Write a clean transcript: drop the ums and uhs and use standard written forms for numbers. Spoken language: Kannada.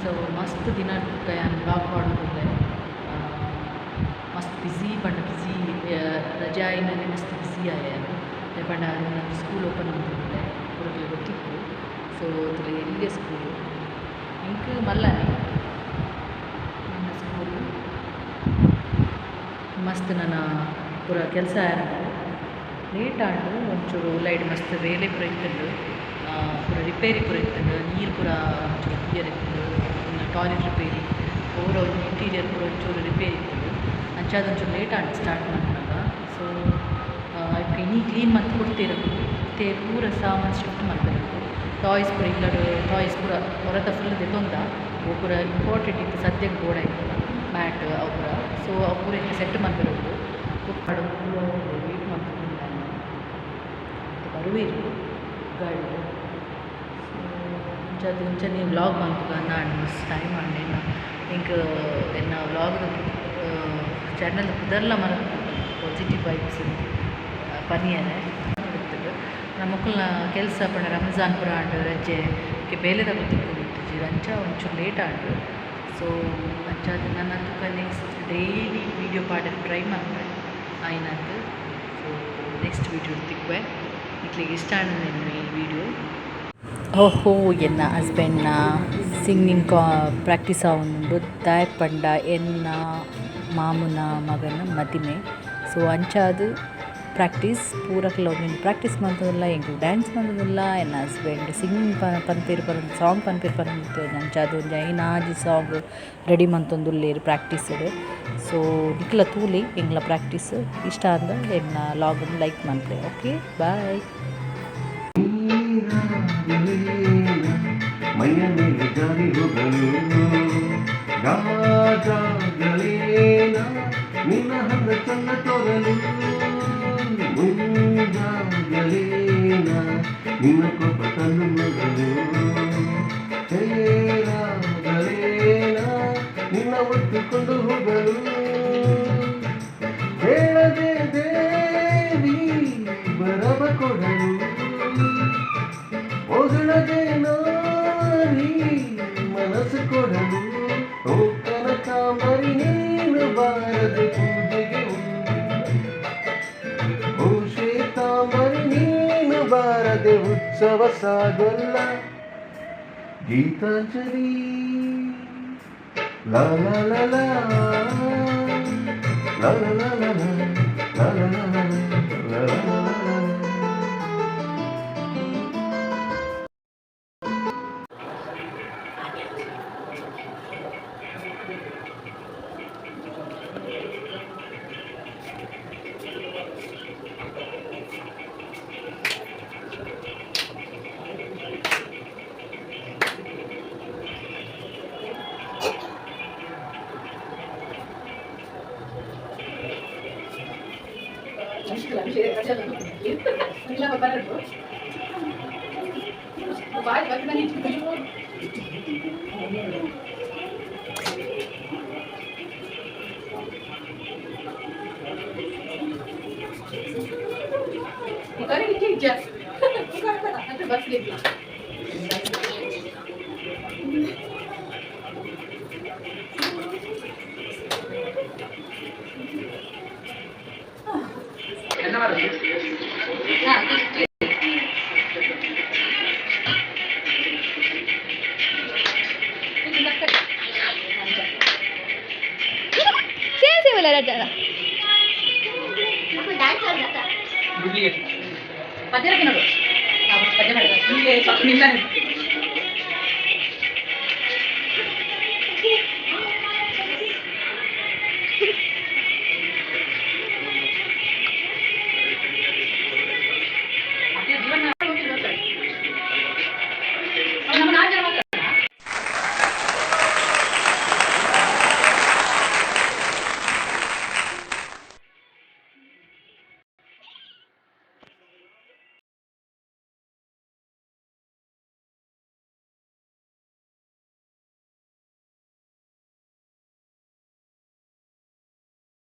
ಸೊ ಮಸ್ತ್ ದಿನ ಬ್ಲಾಗ್ ಮಾಡೋದಿಲ್ಲ ಮಸ್ತ್ ಬಿಸಿ ಪಂಡ ಬಿಸಿ ರಜಾ ಆಯ್ನಲ್ಲಿ ಮಸ್ತ್ ಬಿಸಿ ಆಯ ಪಂಡ ನನ್ನ ಸ್ಕೂಲ್ ಓಪನ್ ಆಗ್ತಿದ್ದಿಲ್ಲ ಪೂರಕ್ಕೆ ಗೊತ್ತಿತ್ತು ಸೊ ಅದ್ರ ಎಲ್ಲಿಗೆ ಸ್ಕೂಲು ಇಂಕ್ ಮಲ್ಲನೆ ನನ್ನ ಸ್ಕೂಲು ಮಸ್ತ್ ನನ್ನ ಪೂರ ಕೆಲಸ ಲೇಟ್ ಆಂಡು ಒಂಚೂರು ಲೈಟ್ ಮಸ್ತ್ ಬೇಲೆ ಪೂರ ಇತ್ತಂಡು ಪೂರ ರಿಪೇರಿ ಪೂರ ಇತ್ತಂಡು ನೀರು ಪೂರ ಒಂಚೂರು ಕ್ಲಿಯರ್ ಇತ್ತು ಟಾಯ್ಲೆಟ್ ರಿಪೇರಿ ಓವರ್ ಇಂಟೀರಿಯರ್ ಪೂರ ಒಂಚೂರು ರಿಪೇರಿ ಇತ್ತು ಅಂಚಾದ ಒಂಚೂರು ಲೇಟ್ ಆಂಡು ಸ್ಟಾರ್ಟ್ ಮಾಡ್ಕೊಂಡಾಗ ಸೊ ಇನ್ನು ಕ್ಲೀನ್ ಮಾಡಿ ಕೊಡ್ತಿರೋದು ಮತ್ತೆ ಪೂರ ಸಾಮಾನು ಶಿಫ್ಟ್ ಮಾಡಬೇಕು ಟಾಯ್ಸ್ ಪೂರ ಇಲ್ಲಡು ಟಾಯ್ಸ್ ಪೂರ ಹೊರತ ಫುಲ್ ದೆತ್ತೊಂದ ಅವು ಪೂರ ಇಂಪಾರ್ಟೆಂಟ್ ಇತ್ತು ಸದ್ಯಕ್ಕೆ ಬೋರ್ಡ್ ಆಯಿತು ಮ್ಯಾಟ್ ಅವು ಪೂರ ಸೊ ಅವು ಪೂರ ಇತ್ತು ಸೆಟ್ ಮಾಡಬೇಕು ಬುಕ್ ಮಾಡು ವೇಟ್ ಮಾಡ್ಕೊಂಡು ನಾನು ಬರುವೇರಿ ಗಾಡಿ ಇಂಚ ನೀವು ವ್ಲಾಗ್ ಮಾಡ್ಬೇಕು ನಾನು ಮಸ್ತ್ ಟೈಮ್ ಆಂಡೆ ಇಂಕ್ ಎನ್ನ ವ್ಲಾಗ್ ಚಾನಲ್ ಪುದರ್ಲ ಮರ ಪಾಸಿಟಿವ್ ವೈಬ್ಸ್ ಪನಿಯನೆ ಇರ್ತದೆ ನಮ್ಮ ಮಕ್ಕಳನ್ನ ಕೆಲಸ ಪಂಡ ರಂಜಾನ್ ಪುರ ಆಂಡು ರಜೆ ಬೇಲೆ ತಗೊಳ್ತಿತ್ತು ಅಂಚ ಒಂಚೂರು ಲೇಟ್ ಆಂಡು ಸೊ ಅಂಚಾದ ನನ್ನ ತುಕ ನೆಕ್ಸ್ಟ್ ಡೈಲಿ ವೀಡಿಯೋ ಪಾಡಲು ಟ್ರೈ ಮಾಡ್ತಾರೆ ಆಯ್ನಂದು ಸೊ ನೆಕ್ಸ್ಟ್ ವೀಡಿಯೋ ತಿಕ್ವೆ ಇಟ್ಲಿಗೆ ಇಷ್ಟ ಆಂಡು ಈ ವಿಡಿಯೋ ಓಹೋ ಎನ್ನ ಹಸ್ಬೆಂಡ್ನ ಸಿಂಗಿಂಗ್ ಪ್ರಾಕ್ಟೀಸ್ ಆವೊಂದುಂಡು ದಾಯಕ್ ಪಂಡ ಎನ್ನ ಮಾಮುನ ಮಗನ ಮದಿಮೆ ಸೊ ಅಂಚಾದು ಪ್ರಾಕ್ಟೀಸ್ ಪೂರಕ್ಲ ಒಮ್ಮೆ ಪ್ರಾಕ್ಟೀಸ್ ಮಾಡ್ತದಲ್ಲ ಎಂಕ್ ಡ್ಯಾನ್ಸ್ ಮಾಡ್ತದಲ್ಲ ಎನ್ನ ಹಸ್ಬೆಂಡ್ ಸಿಂಗಿಂಗ್ ಪನ್ಪೇರು ಪರಂದು ಸಾಂಗ್ ಪನ್ಪೇರು ಪರಂದು ಅಂಚಾದು ಒಂದು ಐನಾಜಿ ಸಾಂಗ್ ರೆಡಿ ಮಂತೊಂದುಲ್ಲೇರು ಪ್ರಾಕ್ಟೀಸ್ಡ್ ಸೊ ನಿಕ್ಲ ತೂಲಿ ಎಂಗ್ಲ ಪ್ರಾಕ್ಟೀಸ್ ಇಷ್ಟ ಅಂದ ಎನ್ನ ಲಾಗನ್ನು ಲೈಕ್ ಮಾಡ್ತೆ ಓಕೆ ಬಾಯ್ ಮೈಯ ಮೇಲೆ ಜಾರಿ ಹೋಗಲು ರಾಜಾಗಲೇನ ನಿನ್ನ ಹಂಗ ಚಂದ ತೋರಲು ಮುಂಜಾಗಲೇನ ನಿನ್ನ ಕೋಪ ತಂದು ನೋಡಲು ಹೇಳಾಗಲೇನ ನಿನ್ನ ಒತ್ತುಕೊಂಡು ಹೋಗಲು ಹೇಳದೆ ದೇವಿ ಬರಬ ಕೊಡಲು ಓದಳದೆ ನಾರಿ ಮನಸ್ಸು ಕೊಡಲು ಹೋಗ್ತನ ಕಾಮರಿ ನೀನು ಬಾರದೆ ಪೂಜೆಗೆ ಓ ಶ್ವೇತಾಂಬರಿ ನೀನು ಬಾರದೆ ಉತ್ಸವ ಸಾಗಲ್ಲ ಗೀತಾಂಜಲಿ ಲಾ ಲಾ ಲಾ ಲಾ ಲಾ ಲಾ ಲಾ ಲಾ ಲಾ ಲಾ ಲಾ ಲಾ ಪದ್ಯ ನೋಡು